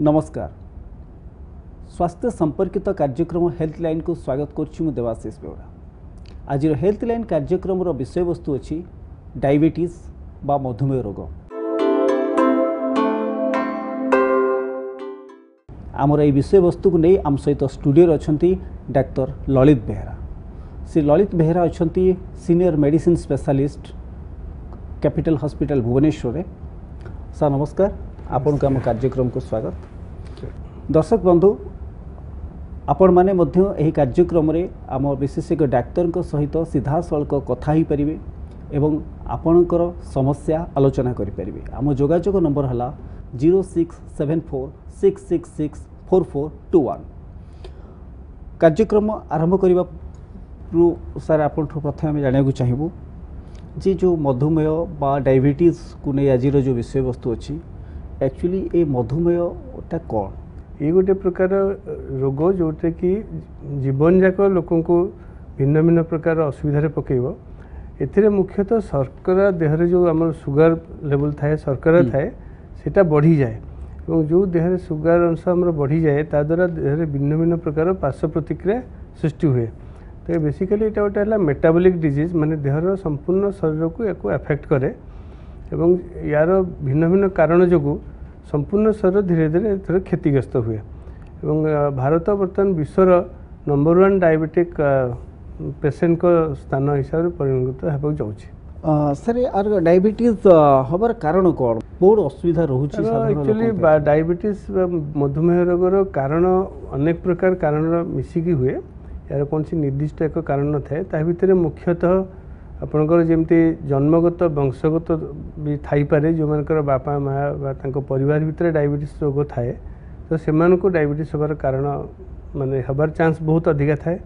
नमस्कार। स्वास्थ्य संपर्कित कार्यक्रम हेल्थलाइन को स्वागत करुच्ची देवाशीष बेहरा। आज हेल्थलाइन कार्यक्रम विषय वस्तु अच्छी डायबिटीज बा मधुमेह रोग। आमर ये विषय वस्तु को नहीं आम सहित स्टूडियो अच्छा डाक्टर ललित बेहरा। श्री ललित बेहरा अच्छा senior medicine specialist capital hospital Bhubaneswar. Sir नमस्कार, आपण को आम कार्यक्रम को स्वागत। दर्शक बंधु आपण माने मध्य एही कार्यक्रम रे आम विशेषज्ञ डाक्तर सहित सीधा सड़क कथा ही परिबे एवं आपणकर समस्या आलोचना करि परिबे। आम जोगाजोग नंबर हला 067466644421। कार्यक्रम आरंभ करबा सर आपण प्रथम आम जानिया चाहिबू जी जो मधुमेह बा डायबिटीज को नहीं आज जो विषय वस्तु अच्छी एक्चुअली ये मधुमेहटा कौन? ये गोटे प्रकार रोग जोटे कि जीवन जाक लोक भिन्न भिन्न प्रकार असुविधा पकेब। ए मुख्यतः शर्करा देहरे जो आम सुगर लेवल थाए शर्करा थाए सेटा बढ़ी जाए और जो देहरे सुगर अंश आम बढ़ी जाए ता द्वारा देहरे भिन्न भिन्न प्रकार पार्श्व प्रतिक्रिया सृष्टि हुए। तो बेसिकली ये गोटे है मेटाबॉलिक डिजीज माने देहर संपूर्ण शरीर को या एफेक्ट करे एवं यार भिन्न भिन्न कारण जो संपूर्ण शरीर धीरे धीरे क्षतिग्रस्त हुए। एवं भारत बर्तमान विश्वर नंबर 1 डायबिटिक पेसेंट को स्थान हिसाब से परिणत होगा जाऊँ। सर यार डायबिटीज हबार कारण कौन बोर्ड असुविधा रोचे? एक्चुअली डायबिटीज मधुमेह रोगर कारण अनेक प्रकार कारण मिसिकी हुए। यार कौन सी निर्दिष्ट एक कारण न थाए ता भितर मुख्यतः आपणकर जमती जन्मगत वंशगत भी थाई पारे जो मानकर बापा माँ परिवार भितर डायबिटीज रोग थाए तो से डायबिटीज हबार कारण माने हबार चांस बहुत अधिका थाए।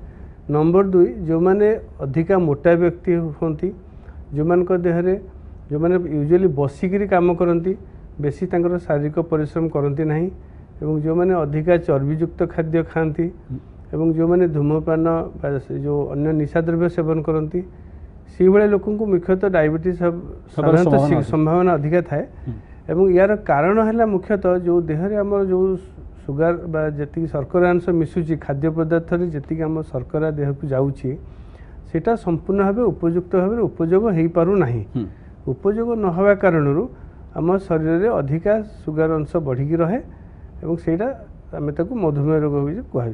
नंबर 2 जो माने अधिका मोटा व्यक्ति होती जो मान देहरे जो माने यूजुअली बसिकी काम करती बेसी तांकर शारीरिक परिश्रम करती नहीं एवं जो माने अधिका चर्बीयुक्त खाद्य खाती एवं जो माने धूमपान जो अन्य निशा द्रव्य सेवन करती सी भाई लोक मुख्यतः डायबिटीज साधारणतः संभावना अधिका थाए। एवं यार कारण है मुख्यतः जो देहरे आम जो सुगर बा जी शर्करा अंश मिसुची खाद्य पदार्थ जी आम शर्करा देह को जाऊँगी सेटा संपूर्ण भाव उपयुक्त भाव उपयोग हो पारु नाही। उपयोग न होवा कारणरू आम शरीर में अधिका सुगर अंश बढ़िकी रहे एवं सेटा आम ताकू मधुमेह रोग कह।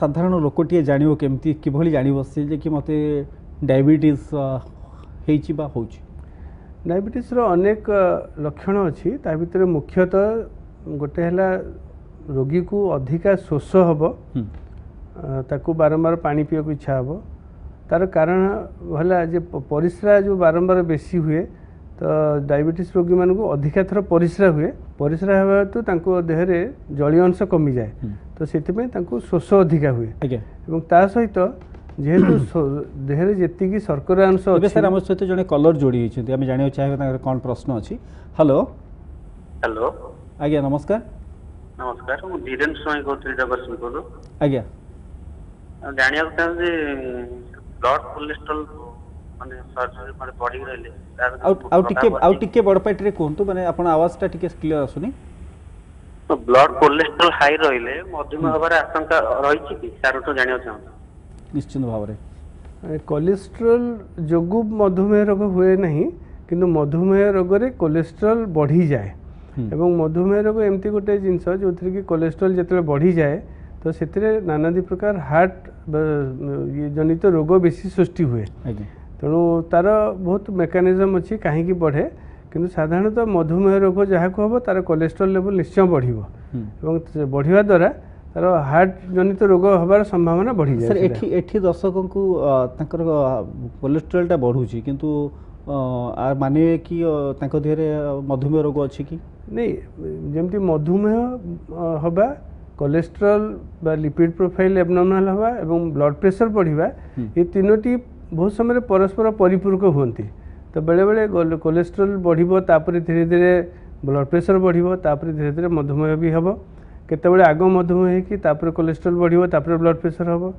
साधारण लोकटे जानिबो केमती किभली जानिबो से जे कि मते डायबिटीज हेची बा होची? डायबिटीज रो अनेक लक्षण अच्छी ता भितर मुख्यतः गोटे है रोगी को अधिका शोष हम ताकू बारंबार पानी पीवा को इच्छा हम। तार कारण है जे परिस्रा जो बारंबार बेसी हुए तो डायबिटीज रोगी मान को अधिका थर परिस्रा हुए। परिस्रा हवा हेतु देहरे जलीय अंश कमी जाए तो से शोष अधिका हुए एवं ता सहित जेहेतु देहरे जी शर्करा अंश सर आम सहित जड़े कलर जोड़ी आम जाना चाहिए कौन प्रश्न अच्छी? हेलो हेलो आज्ञा नमस्कार। नमस्कार धीरेन्द्र स्वाई कहते जगतसिंहपुर। आज्ञा जानिया चाहे ब्लड कोलेस्ट्रोल माने सर्जरी माने बॉडी रहले आउ टिके बड़ पार्टी रे कोंतु माने अपन आवाज टा टिके क्लियर आसुनी। तो ब्लड कोलेस्ट्रोल हाई रहले मधुमेह हबार आशंका रही कि सार तो जानिया चाहूँ? निश्चित भाव में कोलेस्ट्रोल जोगु मधुमेह रोग हुए नहीं किंतु मधुमेह रोग रे कोलेस्ट्रोल बढ़ी जाए एवं मधुमेह रोग एमती गोटे जिनस जो थी कि कोलेस्ट्रोल जिते बढ़ी जाए तो से नानादी प्रकार हार्ट जनित रोग बेसी सृष्टि हुए। तेणु तार बहुत मेकानिजम अच्छी कहीं बढ़े किंतु साधारणतः मधुमेह रोग जहाँ को हम तार कोलेस्ट्रोल लेवल निश्चय बढ़ बढ़िया द्वारा तार हार्ट जनित रोग हबार संभावना बढ़ी जाए। सर एठी दर्शकों को तांकर कोलेस्ट्रोल बढ़ुची किंतु माने कि तांको देहरे मधुमेह रोग अच्छी कि नहीं? जमती मधुमेह हवा कोलेस्ट्रोल बा लिपिड प्रोफाइल एबनॉर्मल हवा एवं ब्लड प्रेशर बढ़िबा ये तीनोटी बहुत समय परस्पर परिपूरक होती। तो बेले बेले कोलेस्ट्रोल बढ़िबो तापर धीरे धीरे ब्लड प्रेशर बढ़िबो तापर धीरे धीरे मधुमेह भी हबो। केतेबेले आग मधुमेह कि तापर कोलेस्ट्रोल बढ़िबो तापर ब्लड प्रेशर हबो।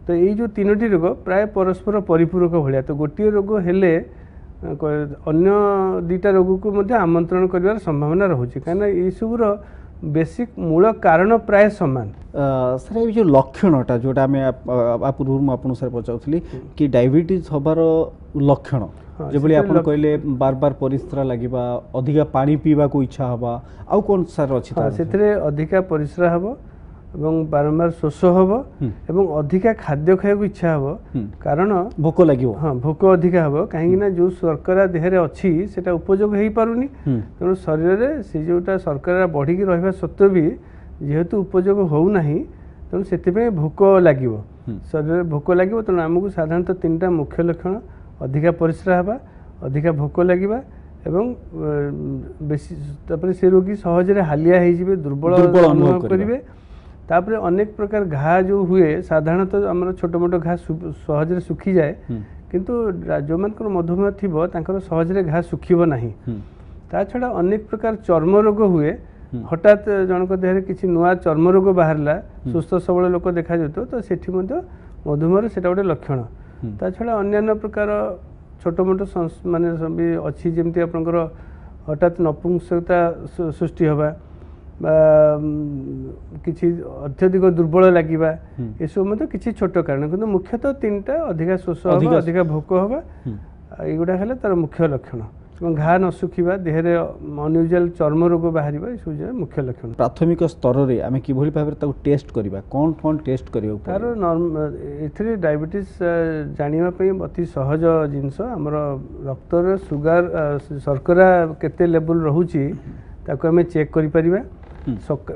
तो ये जो तीनोटी रोग प्राय परस्पर परिपूरक भाया। तो गोटे रोग हेले अन्य दुईटा रोग को आमंत्रण कर संभावना रोचे कहीं ये सबूर बेसिक मूल कारण प्राय सामान। सर ये जो लक्षणटा जोटा आम पूर्व आपको सर पचाऊली कि डायबिटीज हबार लक्षण जो आप कहले बार बार परिश्रा लगे अधिका पानी पीवा को इच्छा हवा आउ कौन सर अच्छी से अधिका परिश्रा हम एवं बारंबार शोष हम एवं अधिका खाद्य खाया इच्छा हम कारण भोक लगे। हाँ भोक अधिका हम कहीं जो शर्करा देहरे अच्छी से उपयोग हो पारुनी तेणु शरीर में से जोटा शर्करा बढ़ी रहा सत्वे भी जेहेतु उपयोग होना तेणु से भोक लगे शरीर में भोक लगे तेणु आमको साधारणतः 3टा मुख्य लक्षण अधिका परिश्रा हवा अधिका भोक लगे एवं बेसी से रोगी सहजरे हालिया हो दुर्बल अनुभव करेंगे तापर अनेक प्रकार घा जो हुए साधारणतः आम छोट मोट घा सहजरे सुखी जाए किंतु जो मान मधुमेह थी सहजरे घा सुखब ना ता छड़ा अनेक प्रकार चर्म रोग हुए हठात जनक देहरे किसी नुआ चर्म रोग बाहरला सुस्थ सबल लोक देखा जातो तो सेठी मधुमेह से गोटे लक्षण ता छड़ा अन्य प्रकार छोट मोट माने भी अच्छी जमती आपंकर हठात नपुंसकता सृष्टि हवा किसी अत्यधिक दुर्बल लगे ये सब किसी छोट कारण किंतु मुख्यतः 3टा अधिका शोष हवा अधिका भोक हवा युवा है तार मुख्य लक्षण घा न सुखा देहरे अनयूजुअल चर्म रोग बाहर सब मुख्य लक्षण। प्राथमिक स्तर में आम कि भाव टेस्ट करवा कौन कौन टेस्ट कर तार ए डायबिटीज जानापी अति सहज जिनस आमर रक्तर सुगार शर्करा केते लेवल रोचे ताको आम चेक करिपरिबा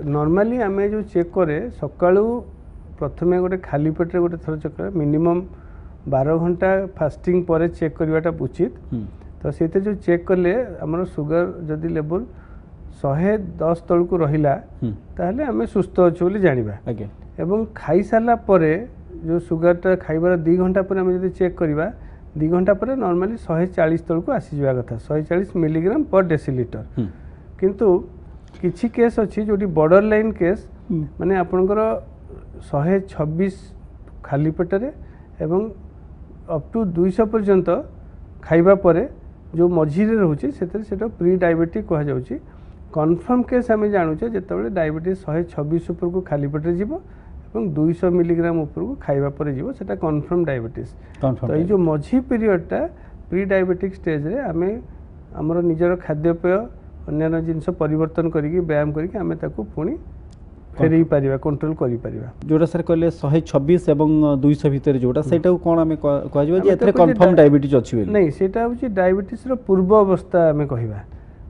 नॉर्मली आम जो चेक करे सकाळू प्रथमे गोटे खाली पेटे गोटे थर चेक करे मिनिमम 12 घंटा फास्टिंग पर चेक करवाटा उचित तो से जो चेक कले आमर सुगर जदि लेवल 110 तल को रहिला ताहले आम सुस्थ अच्छे बोली जानिबा एवं खाई सारा परे जो सुगरटा खाइबार 2 घंटा पर आम जदि चेक करवा 2 घंटा पर नॉर्मली 140 तल को आसी जावा कथा 140 मिलीग्राम पर डेसीलिटर किंतु किछि केस अच्छी जो बॉर्डर लाइन केस माने आपनकर 126 खाली पेटरे एवं अप टू 200 पर्यंत खाइबा परे जो मझी रोचे से प्री डायबिटिक कह जाउची कन्फर्म केस आम जानूचे जिते डायबिटीज 126 उपर को खाली पेटे जीव एवं 200 मिलीग्राम उपर को खाइबा परे जीव सेटा कन्फर्म डायबिटीज तो ये जो मझी पीरियडटा प्री डायबिटिक स्टेज रे आम आमर निजर खाद्यपेय अन्य जिनस परिवर्तन करिकी व्यायाम करिकी आमे ताकू पुणी फेरई पारिबा कंट्रोल करि पारिबा जोटा सर कहले 126 एवं 200 भीतर जोटा सेटा कोन आमे कहबा जे एथरे कंफर्म डायबिटीज अछि बेली नहीं सेटा होची डायबिटीज रो पूर्व अवस्था आमे कहिबा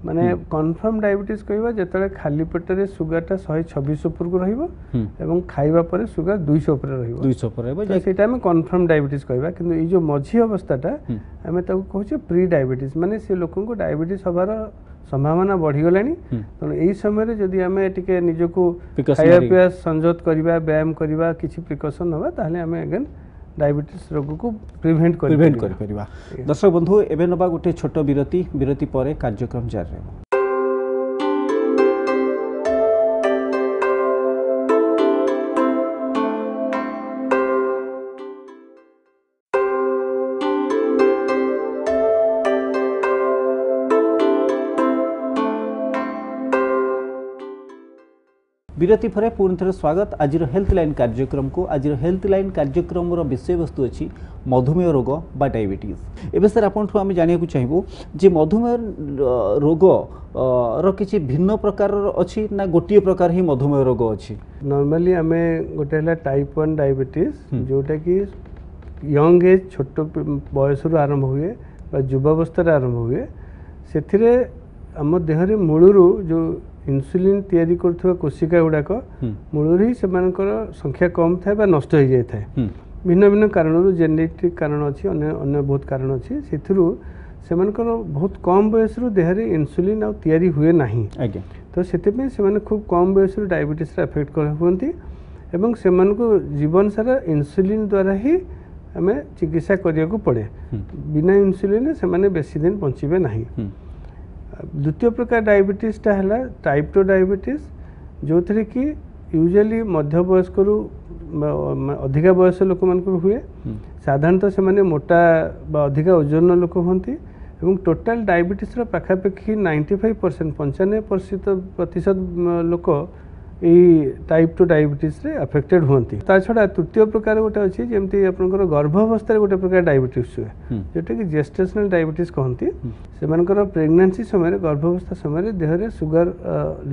माने कंफर्म डायबिटीज कहिबा जेतले खाली पेटरे सुगरटा 126 ऊपर को रहिबो एवं खाइबा परे सुगर 200 ऊपर रहिबो 200 ऊपर रहिबो जे सेटा आमे कंफर्म डायबिटीज कहिबा किंतु ई जो मझी अवस्थाटा आमे ताकू कहूचे प्री डायबिटीज माने से लोकन को डायबिटीज हबार संभावना बढ़ीगलानी तेणु यही समय जदि आम टे निजक खाया पीवा संजोत करवा व्यायाम करवा किसी प्रिकसन हवा ताहले आम अगेन डायबिटीज रोग को प्रिवेंट कर। दर्शक बंधु एबे नबा गोटे छोट विरति पर कार्यक्रम जारी रहबो। विरति पर पुणी थे स्वागत आज हेल्थ लाइन कार्यक्रम को। आज हेल्थ लाइन कार्यक्रम विषय वस्तु अच्छी मधुमेह रोग बा डायबिटीज। एवं सर आपको आम जाना चाहबू जे मधुमेह रोग किसी भिन्न प्रकार अच्छी ना गोटे प्रकार ही मधुमेह रोग अच्छी। नॉर्मली आम गोटे टाइप 1 डायबिटीज जोटा कि यंग एज छोट बयस आरंभ हुए युवावस्था आरंभ हुए से आम देहरे मूलरू जो इन्सुलिन तैयारी करथवा कोशिका गुड़ाक मूल ही से संख्या कम थाए बा नष्ट हो जाए थाए भिन्न भिन्न कारण जेनेटिक कारण अच्छी अन्य बहुत कारण अच्छी से बहुत कम बयस देहरे इन्सुलिन आ तैयारी हुए नहीं तो से खूब कम बयस डायबिटीज एफेक्ट होती एवं से जीवन सारा इन्सुलिन द्वारा ही आम चिकित्सा करिया को पड़े बिना इन्सुलिन से बेसी दिन बंचे ना। द्वितीय प्रकार डायबिटीजटा है टाइप 2 डायबिटीज जो थे कि यूजुअली मध्य वयस्क अधिका बयस लोक मान हुए साधारणतः से मोटा अधिका ओजन लोक होती ଏବଂ ଟୋଟାଲ ଡାଇବେଟିସ୍ର ପାଖାପାଖି 95% 95% ଲୋକ এই টাইপ 2 ডায়াবেটিস আফেক্টেড হুঁতি তাছাড়া তৃতীয় প্রকার গোটে অছি যেমতি আপনার গর্ভাবস্থায় গোটে প্রকার ডায়াবেটিস হুয়ে যেটা কি জেস্টেশনাল ডায়াবেটিস কহতি সেমানকৰ প্রেগনেন্সি সময় গর্ভাবস্থা সময় দেহরে সুগার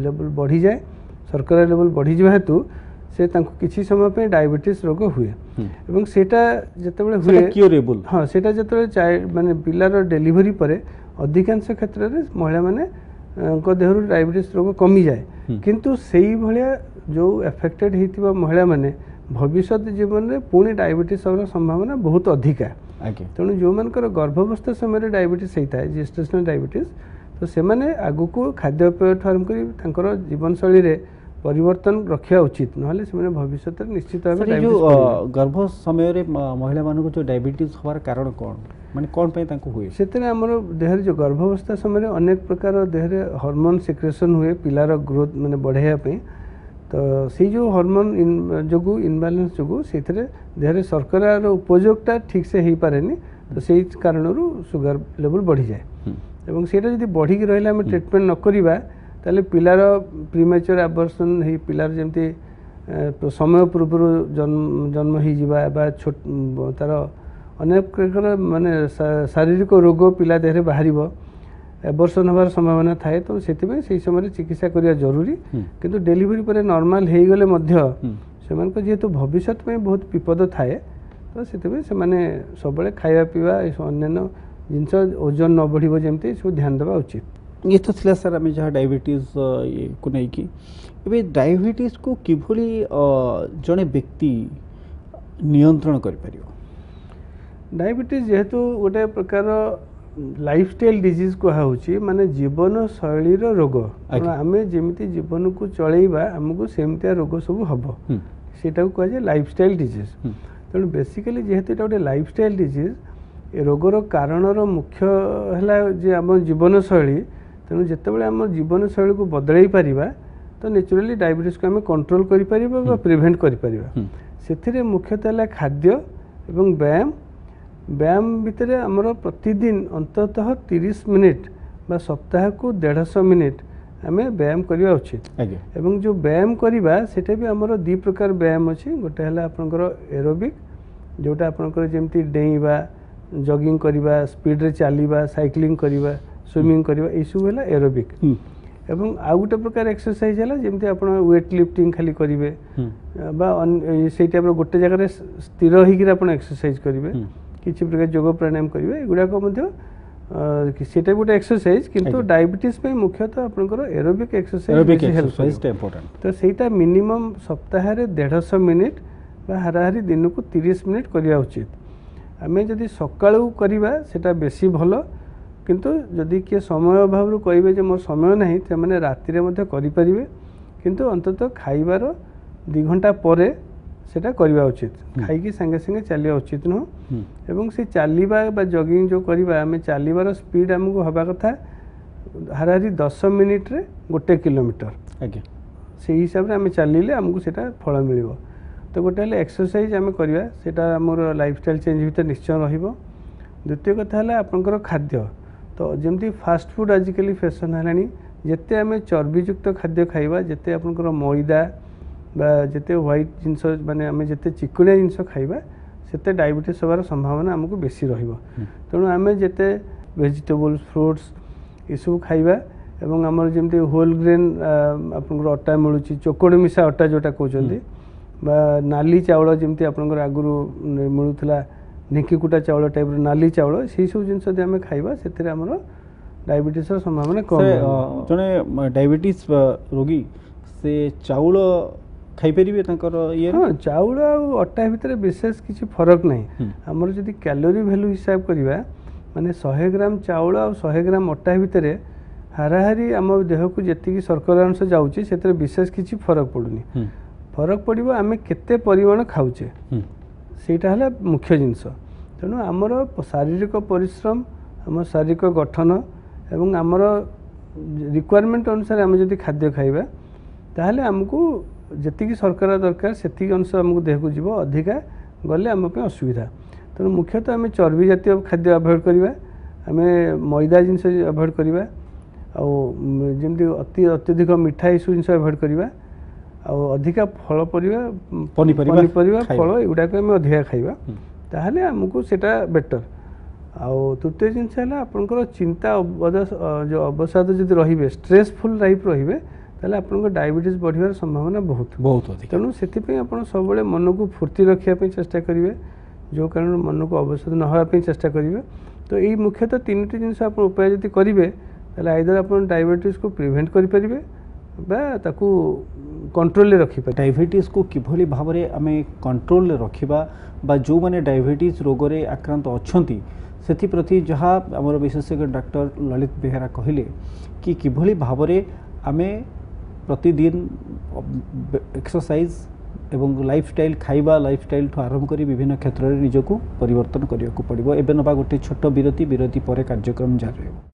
লেভেল বড়ি যায় শর্করা লেভেল বড়ি যাওয়া হেতু সে তাঁকু কিছু সময় পে ডায়াবেটিস রোগ হুয়ে এবং সেটা যেতবে হুয়ে কিউরেবল হ্যাঁ সেটা যেতবে মানে পিলার ডেলিভারি পরে অধিকাংশ ক্ষেত্রে মহিলা মানে দেহর ডায়াবেটিস রোগ কমি যায় কিন্তু সেই ভায়া যে এফেক্টেড হইতিবা মহিলা মানে ভবিষ্যৎ জীবন রে পুনি ডায়াবেটিস হওয়ার সম্ভাবনা বহুত अधिका তেণু যে গর্ভাবস্থা সময় ডায়াবেটিস হইতা জেস্টেশনাল ডায়াবেটিস তো সেমানে আগুকু খাদ্যপেয় আরম্ভ করি তাঁকর জীবনশৈলী রে পরিবর্তন রক্ষা উচিত নহলে সেমানে ভবিষ্যৎ নিশ্চিত ভাবে ডায়াবেটিস গর্ভ সময় রে মহিলা মানক যে ডায়াবেটিস হওয়ার কারণ কোন মানে কোন পাই তাঁকু হুয়ে সেতরে আমার দেহর যে গর্ভাবস্থা সময় অনেক প্রকার দেহরে হরমোন সিক্রেশন হুয়ে পিলার গ্রোথ মানে বঢ়াইয়া পাই তো সেই যে হরমোন যোগু ইনবালান্স যোগু সেইথরে দেহরে শর্করার উপযোগটা ঠিক সে হই পারেনি তো সেই কারণରୁ সুগার লেভেল বঢ়ি যায় এবং সেটা যদি বঢ়িকি রহিলে আমি ট্রিটমেন্ট ন করিবা তাহলে পিলার প্রিম্যাচুর অ্যাবর্শন হই পিলার যেমতি সময় পূর্বରୁ জন্ম হই ଯିବା বা ছোট তার অনেক প্রকার মানে শারীরিক রোগ পিলা দেহে বাহার এবর্ষণ হবার সম্ভাবনা থাকে তো সেপাই সেই সময় চিকিৎসা করা জরুরি কিন্তু ডেলিভারি পরে নর্মাল হয়ে গেলে সেমানক যেহেতু ভবিষ্যৎ বহুত বিপদ থাকে তো সেপাই সেমানে সবুলে খাইবা পিবা অন্যান্য জিনিস ওজন ন বড়িব যেমতি সব ধ্যান দেওয়া উচিত ये तो थिला सर आम जहाँ डायबिटीज को नहीं कि एबे डायबिटीज को किभली जड़े व्यक्ति नियंत्रण कर परियो डायबिटीज जेहेतु गोटे प्रकार लाइफस्टाइल डिजीज कहुच्छी माने जीवन शैली रोग आम जमी जीवन को चलैबा आमको सेमतिया रोग सब हम सेटा कह जाए लाइफस्टाइल डिजीज तेणु बेसिकली जेहेतु ये गोटे लाइफस्टाइल डिजीज ए रोगर कारणर मुख्य है जे आम जीवन शैली तेणु जितेबाला आम जीवन शैली को बदल पारिबा तो नेचुराली डायबिटीज को आम कंट्रोल कर प्रिभेंट कर मुख्यतः खाद्य एवं व्यायाम व्यायाम भितर आमर प्रतिदिन अंततः 30 मिनिट बा सप्ताह को 150 मिनिट आम व्यायाम करवा उचित एवं जो व्यायाम करवा सेटा भी आमर दी प्रकार व्यायाम अच्छी गोटे है आपंकर एरोबिक जोटा आपंकर जमी डेइबा जॉगिंग करवा स्पीड रे चलवा साइक्लिंग करवा स्विमिंग करवा ये सब है एरोबिक एवं आउ गोटे प्रकार एक्सरसाइज है जमी आप वेट लिफ्टिंग खाली करेंगे से टाइप गोटे जगह स्थिर होकर आप एक्सरसाइज करेंगे किसी प्रकार योग प्राणायाम करेंगे एगुड़ाक सेटा गोटे एक्सरसाइज किंतु डायबिटीज पे मुख्यतः आपंकर एरोबिक एक्सरसाइज तो सेटा मिनिमम सप्ताह 150 मिनिट हाराहारी दिन को 30 मिनिट करवा उचित आम जदि सकाळू करवा सेटा बेसी भल किंतु जदि किए समय अभाव कहे जे मोर समय नहीं से मैंने राति करें किंतु अंततः खाइबार 2 घंटा पर सेटा करवा उचित खाई संगे संगे चलिया उचित नुह एवं से चलवा जॉगिंग जो करवा आम चलवार स्पीड आमको हवा कथा हाराहारी 10 मिनिट रे 1 किलोमीटर से हिसाब से आम चलिले आमको सेटा फल मिल तो गोटे एक्सरसाइज आम करवा सेटा आमर लाइफस्टाइल चेंज भीतर निश्चय रहिबो द्वितीय कथा है आपंकर खाद्य तो जमती फास्ट फूड आजिकल फैशन है जिते आम चर्बीयुक्त खाद्य खाइबा जिते आपंकर मैदा बा जिते व्हाइट जिनस माने आम जिते चिकुणिया जिनस खाइबा सेते डायबिटीज होबार संभावना आमको बेसी रहिबो तेणु आम जिते वेजिटेबल्स फ्रुट्स ये सब खाइबा एवं आमर जमती होल ग्रेन आपंकर अटा मिलूँ चोकड़ मिशा अटा जोटा कहते बा नाली चाउल जमती आपंकर आगुरी मिलूला ढिंकी कुटा चाउल टाइप नाली चाउल से सब जिनस आम खाइबा से डायबिटीज संभावना कम जड़े डायबिटीज रोगी से चाउल खाईपर ये हाँ चाउल अटा भितर विशेष किसी फरक नहीं आमर जदि कैलोरी वैल्यू हिसाब करवा माने 100 ग्राम चाउल और 100 ग्राम अटा भितर हाराहारी आम देह को जी शर्करा अंश जाऊँगी से विशेष किसी फरक पड़ूनी फरक पड़ो आम केते परिमाण खाऊचे सेटा है मुख्य जिनस तेणु आमर शारीरिक परिश्रम आम शारीरिक गठन एवं आमर रिक्वायरमेंट अनुसार आम जदि खाद्य खाइबा ताहले आमको जी शर्करा दरकार से अंश आमको देह को जीव अधिका गले आम असुविधा तेणु मुख्यतः आम चर्बी जातीय खाद्य अवॉइड करवा आम मैदा जिनस अवॉइड करवा जमी अत्यधिक मिठा ये जिन अवॉइड करवा अधिका फल पनीपरिया फल एगुड़ाक आम अधिका खाइबा ताहले आमको सेटा बेटर आउ तृतीय जिनस है आपंकर चिंता जो अवसाद जब रे स्ट्रेसफुल लाइफ रे ताहले आपन डायबिटीज बढ़ियार संभावना बहुत बहुत अधिक तेणु से आप सब मन को फुर्ती रखापी चेष्टा करेंगे जो कारण मन को अवसाद न होगापी चेष्टा करेंगे तो यही मुख्यतः तीन जिनस आप उपाय जब करेंगे ताहले आइदर आप डायबिटीज को प्रिवेंट करेंगे ताकू कंट्रोल रखिपारे डायबिटीज को किभली भाव में आम कंट्रोल रखा बा जो माने डायबिटीज रोग रे आक्रांत अच्छी से प्रति जहाँ आमर विशेषज्ञ डॉक्टर ललित बेहेरा कहले कि किभली भाव में आम प्रतिदिन एक्सरसाइज एवं लाइफस्टाइल खाइबा लाइफस्टाइल ठू आरंभ कर विभिन्न क्षेत्र में निजक परिवर्तन करने को पड़ो। एवं नवा गोटे छोट विरति पर कार्यक्रम जारी रहिबो।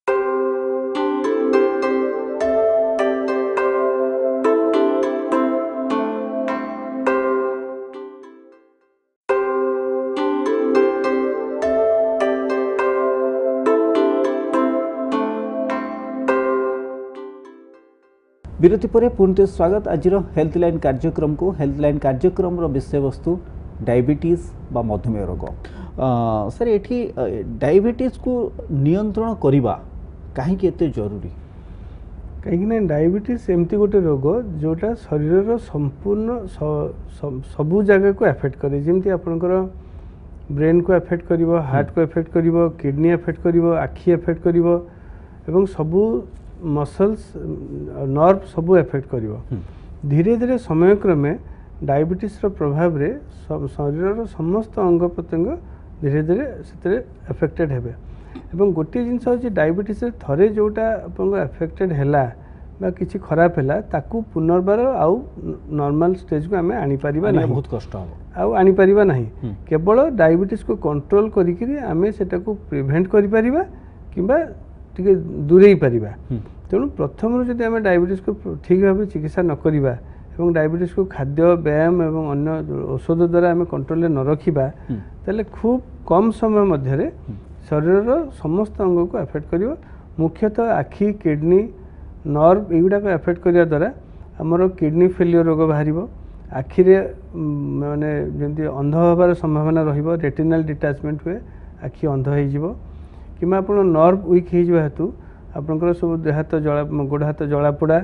विरति पर पुनः स्वागत आज हेल्थलाइन कार्यक्रम को। हेल्थलाइन कार्यक्रम विषय वस्तु डायबिटीज बा मधुमेह रोग। सर ये डायबिटीज को नियंत्रण करवा कहीं जरूरी कहीं डायबिटीज एमती गोटे रोग जोटा शरीर संपूर्ण सबू जगह को एफेक्ट करे जमी आपंकर ब्रेन को एफेक्ट कर हार्ट को एफेक्ट कर किडनी एफेक्ट कर आखि एफेक्ट कर सबू मसल्स नर्व सबू एफेक्ट कर धीरे धीरे समय क्रमे डायबिटीज प्रभाव रे शरीर समस्त अंग प्रत्यंग धीरे धीरे से एफेक्टेड हेबे एवं गोटे जिनस अच्छी डायबिटीज थरे जोटा आपन एफेक्टेड हैला बा किछि खराब हैला ताकू पुनर्बार आउ नॉर्मल स्टेज को आमे आनी परिबा नहीं बहुत कष्ट हो आउ आनी परिबा नहीं केवल डायबिटीज को कंट्रोल करिकरी आमे सेटा को प्रिवेंट करि परिबा किबा टिके दूरेई परिबा तेणु प्रथम जदि आम डायबिटीज को ठीक भाव चिकित्सा न करिबा एवं डायबिटीज को खाद्य व्यायाम एवं अन्य औषध द्वारा आम कंट्रोल न रखिबा ताले खूब कम समय मध्य शरीर समस्त अंग को एफेक्ट करिवो मुख्यतः आखि किडनी नर्व एगुड़ा को एफेक्ट करिया द्वारा आमर किडनी फेलियर रोग बाहर आखिरे माने जमी अंध होबार संभावना रहिबो रेटिनल डिटाचमेंट हुए आखि अंध हो कि नर्व वीक हो हेतु आपंकर सब देह हाथ जला गोड़ हाथ जलापोड़ा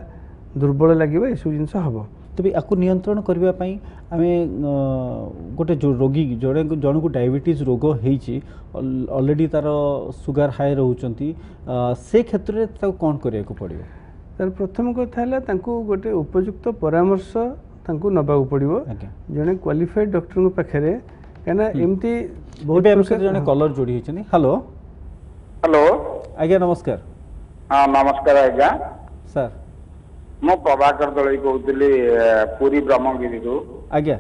दुर्बल लगे ये सब जिन हम तबे आपको नियंत्रण करने आम गोटे जो रोगी जन को डायबिटीज रोग होती ऑलरेडी तार सुगर हाई रोचंती से क्षेत्र में कौन करने को पड़ो तार प्रथम कथा है गोटे उपयुक्त परामर्श नवा पड़ो जड़े क्वालिफाइड डॉक्टर पाखे कहीं एमती बहुत जड़े कलर जोड़ी होती। हेलो हेलो आज्ञा नमस्कार। हाँ नमस्कार आज्ञा सर मु प्रभाकर दलई कहूली पुरी ब्रह्मगिरी आज्ञा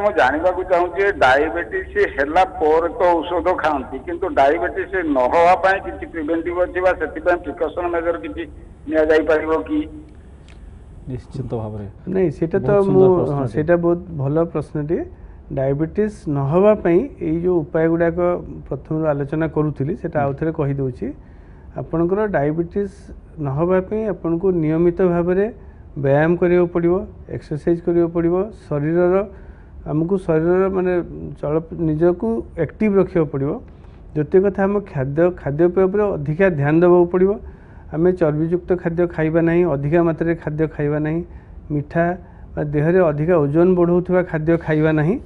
मुझे जानवा चाहूँ डायबिटीज है तो औषध खाती किंतु डायबिटीज न होगापाई किसी प्रिवेंटिव अच्छी से प्रिकसन मेजर किसी कि निश्चित भाव नहीं सेटा तो सेटा बहुत भल प्रश्नटी डायबिटीज न होगापाई ये जो उपाय गुड़ाक प्रथम आलोचना करूली से आउ थे कहीदे आपणकर डायबिटीज न होगापाई आपन को नियमित भाव में व्यायाम करियो पड़िबो एक्सरसाइज करियो पड़िबो शरीर आमको शरीर माने चल निजको एक्टिव रखियो पड़िबो द्वितीय कथा आम खाद्यपेय पर अधिका ध्यान देवा पड़िबो आम चर्बीयुक्त खाद्य खाइबा नहीं अधिका मात्रा खाद्य खाइबा नहीं मिठा देहरे अधिका ओजन बढ़ाउथबा खाद्य खाइबा नहीं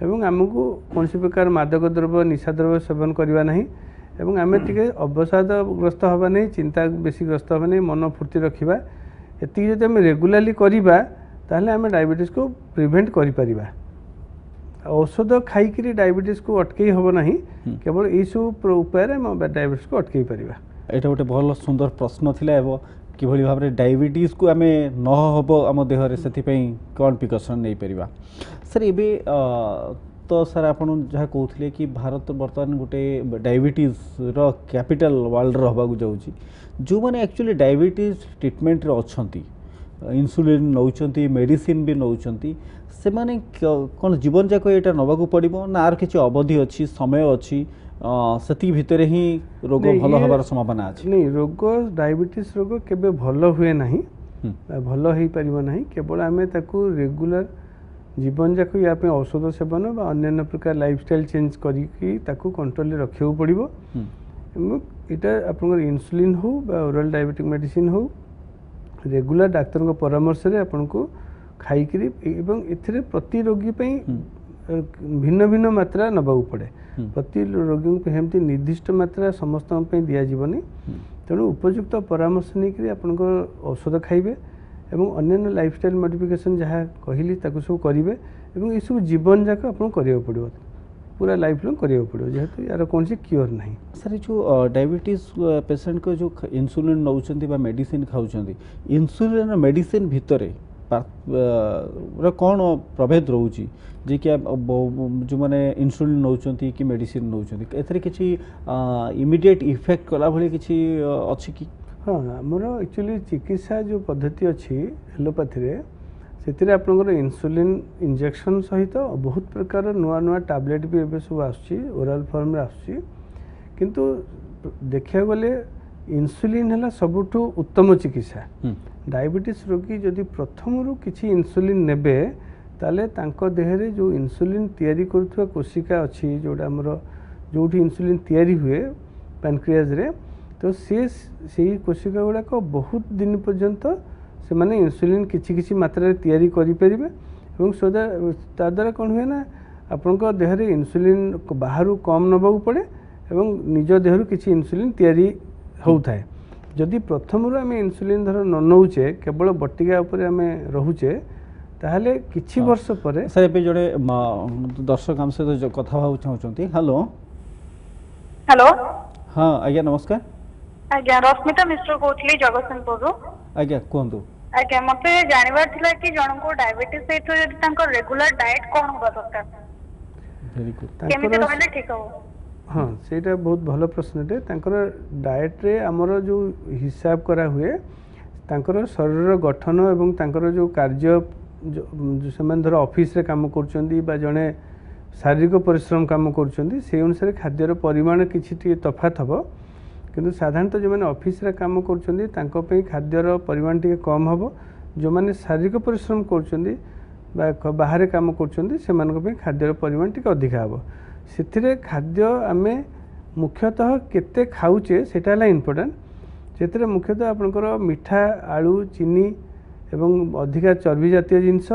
एवं आमको कौन प्रकार मादक द्रव्य निशा द्रव्य सेवन करवा नहीं एवं आम टे अवसादग्रस्त हवा नहीं चिंता बेसी ग्रस्त हवा नहीं मन फुर्ती रखा ये जब आम रेगुलाली करवा ताहले आम डायबिटीज को प्रिवेंट करि परिबा औषध खाई डायबिटीज को अटकई हम ना केवल यही सब उपाय डायबिटीज को अटकई परिबा। एटा गोटे भल सुंदर प्रश्न थिला एवं किभली भाव में डायबिटीज को आम न हम आम देह से कौन प्रिकसन नहीं परिबा। सर ये तो सर आपन जहाँ कहते कि भारत बर्तमान गोटे डायबिटीज रो कैपिटल वर्ल्ड होगा जाऊँगी जो मैंने एक्चुअली डायबिटीज ट्रिटमेंट अच्छा इन्सुलिन नौकरी मेडिसिन भी नौकरी से माने कौन जीवन जाक यहाँ नवाक पड़ो ना आर किसी अवधि अच्छी समय अच्छी सेति भितरे ही रोग नहीं, भल ये- हबार संभावना अछि। नहीं रोग डायबिटीज रोग केबे भल हुए नहीं भल हो पारिबो नहीं केवल आमे ताकू रेगुलर जीवन जाक या पे औषध सेवन बा अन्य प्रकार लाइफस्टाइल चेंज करी ताकू कंट्रोल रखियो पड़िबो। इटा आपन इंसुलिन हो बा ओरल डायबिटिक मेडिसिन हो रेगुलर डाक्तर को परामर्श रे आपन को खाई करी एवं एथिरे प्रति रोगी पे भिन्न भिन्न मात्रा नबाऊ पड़े प्रति रोगी को हेमती निर्दिष्ट मात्रा समस्त पे दिया जीवनी तेणु उपयुक्त परामर्श नहीं आपन औषध खाइबे एवं अन्य लाइफस्टाइल मॉडिफिकेशन जहाँ कहली ताकू सब करेंगे और ये सब जीवन जाक आपको करिया पड़ो पूरा लाइफ लॉन्ग करिया पड़ो जेहेतु यार कौन सी क्योर नहीं। सर जो डायबिटीज पेशेंट को जो इंसुलिन नौचंती बा मेडिसिन खाउचंती इंसुलिन मेडिसिन भितरे कौन प्रभेद रोची जे कि जो माने इंसुलिन नौचंती कि मेडिसिन नौचंती एथरे किछि इमीडिएट इफेक्ट कला भली किछि अछि कि? हाँ आमर एक्चुअली चिकित्सा जो पद्धति अच्छी एलोपैथी रे से आपंकर इंसुलिन इंजेक्शन सहित बहुत प्रकार नुआ नुआ टैबलेट भी एबे सब आसुची ओरल फॉर्म रे आसुची किंतु देखिया गले इंसुलिन है सबुठु उत्तम चिकित्सा। डायबिटीज रोगी जदि प्रथम रु किछि इंसुलिन नेबे ताले तांको देहरे जो इंसुलिन तैयारी करथुवा कोशिका अच्छी जोड़ा हमर जोठी इंसुलिन तैयारी हुए पैनक्रियाज रे तो से कोशिका गुड़ाक बहुत दिन पर्यंत से माने इंसुलिन किछि किछि मात्रा तैयारी करि परिबे एवं ता द्वारा कौन हुए ना आपनका देहरे इंसुलिन बाहर कम नबाऊ पड़े एवं निज देहरु किछि इंसुलिन तैयारी होउथाय। जदि प्रथम रु आमे इंसुलिन धर न नौचे केवल बटिका ऊपर आमे रहुचे ताहले किछि वर्ष परे सर एबे जोडे दर्शक हम से जो कथा भाव चाहउचंती। हेलो हेलो हाँ आज्ञा नमस्कार। आज्ञा रश्मिता मिश्र कहली जगतसिंहपुर रु। आज्ञा कहतु। आज्ञा मते जानवर थिला कि जन को डायबिटीज सहित यदि तांकर रेगुलर डाइट कोन होबा दरकार वेरी गुड केमिति कहले ठीक हो? हाँ सेटा बहुत भल प्रश्नटे तांकर डाएट रे हमर जो हिसाब करा हुए तांकर शरीर गठन एवं तांकर जो कार्य जो सेमान धर ऑफिस रे काम करचंदी बा जने शारीरिक परिश्रम काम करचंदी से अनुसार खाद्यर परिमाण किछि तफात हबो किंतु साधारणतः जो मैंने ऑफिस रे काम करचंदी तांको पे खाद्यर परिमाण टिके कम हबो जो मैंने शारीरिक परिश्रम करचंदी बा बाहर काम करचंदी से मानको पे खाद्यर परिमाण टिके अधिक हबो सेथिरे खाद्य आमे मुख्यतः केते खाउचे सेटा ला इंपोर्टेंट जेतरे मुख्यतः आपनकर मिठा आलू चीनी एवं अधिका चर्बी जातीय जिनस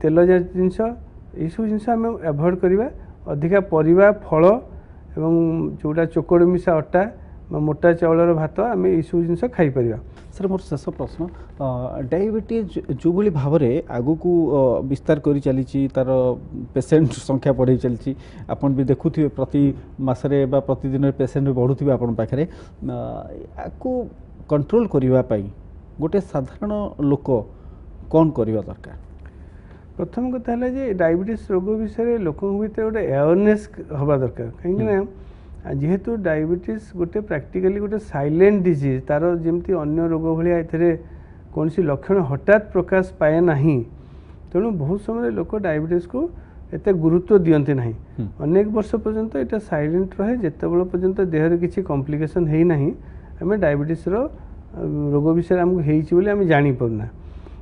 तेल जातीय जिनस ये सब जिनस आमे अवॉइड करिबा अधिका परिबा फल एवं जोटा चोकड़ मिशा अटा मोटा चाउलर भात आम यू जिन खाई पार। सर मोर शेष प्रश्न डायबिटीज जो भाई भाव में आगु को विस्तार कर चली तार पेसेंट संख्या बढ़ी चलती आपन भी देखुवे प्रति मासरे बा प्रतिदिन पेसेंट भी बढ़ुवे आपन पाखे आपको कंट्रोल करने गोटे साधारण लोक कौन करवा दरकार? प्रथम कथा है डायबिटीज रोग विषय लोक भीतर गोटे अवेयरनेस हवा दरकार कहीं जेहेतु डायबिटीज गोटे प्रैक्टिकली गोटे साइलेंट डिजीज तार जमती अन्य रोग भाया ए कौन सी लक्षण हठात प्रकाश पाए ना तेणु बहुत समय लोक डायबिटीज को एत गुरुत्व दियंते नहीं अनेक वर्ष पर्यंत यहाँ साइलेंट रहे जितेबाला पर्यंत देहर किसी कॉम्प्लिकेशन है ना आम डायबिटीज रोग विषय आमको आम जापना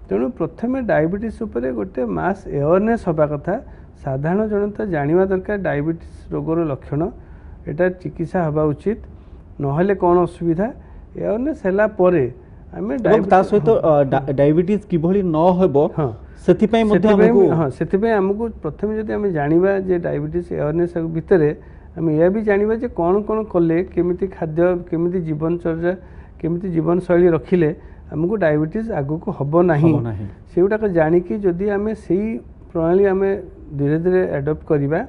तेणु प्रथम डायबिटीज उपर गोटे मास अवेयरनेस हवा कथा साधारण जनता जाना दरकार डायबिटीज रोगर लक्षण एटा चिकित्सा हवा उचित नहले कौन असुविधा अवेयरनेस हैला परे आमे सहित डायबिटीज किभली न हेबो सेथिपई मध्ये हमको हां सेथिपई हमको प्रथम जदि आमे जानिबा जे डायबिटीज अवेयरनेस भितरे आमे या भी जानिबा जे कौन कौन कले केमिति खाद्य केमिति जीवनचर्या केमिति जीवन शैली रखिले हमको डायबिटीज आगु को हबो नाही सेउटा को जानिकी जदि आमे सेही प्रणाली आमे धीरे धीरे एडॉप्ट करिबा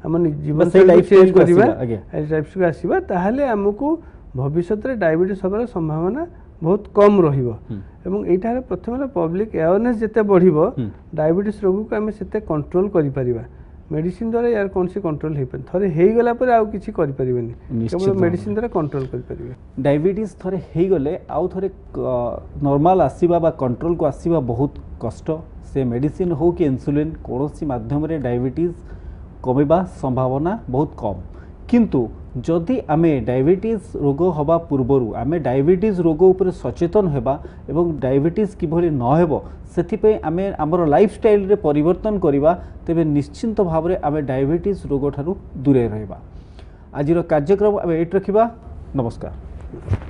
आम जीवन शैली चेंज करिबा लाइफ आसीबा ताहाले हमको भविष्य रे डायबिटीज हबार संभावना बहुत कम रहिबो एवं एठारे प्रथम पब्लिक अवेयरनेस जते बढ़िबो डायबिटीज रोग को आमे सेते कंट्रोल करि परिबा मेडिसिन द्वारा यार कौन सी कंट्रोल हे पन थरे हेई गला पर आउ किछि करि परिबेनी केवल मेडिसिन द्वारा कंट्रोल करि परिबे डायबिटीज थरे हेई गले आउ थरे नॉर्मल आसीबा बा कंट्रोल को आसीबा बहुत कष्ट से मेडिसिन हो कि इंसुलिन कोनोसी माध्यम रे डायबिटीज कमिबा संभावना बहुत कम किंतु जदि आमे डायबिटीज रोग हवा पूर्वर आमे डायबिटीज रोग उपर सचेतन हेबा एवं डायबिटीज किभली न हेबो सेथिपे आमे हमर लाइफस्टाइल रे परिवर्तन करिबा तेबे निश्चिंत भाव रे आमे डायबिटीज रोग ठारू दूरे रहबा। आजिर कार्यक्रम आमे एट रखिबा। नमस्कार।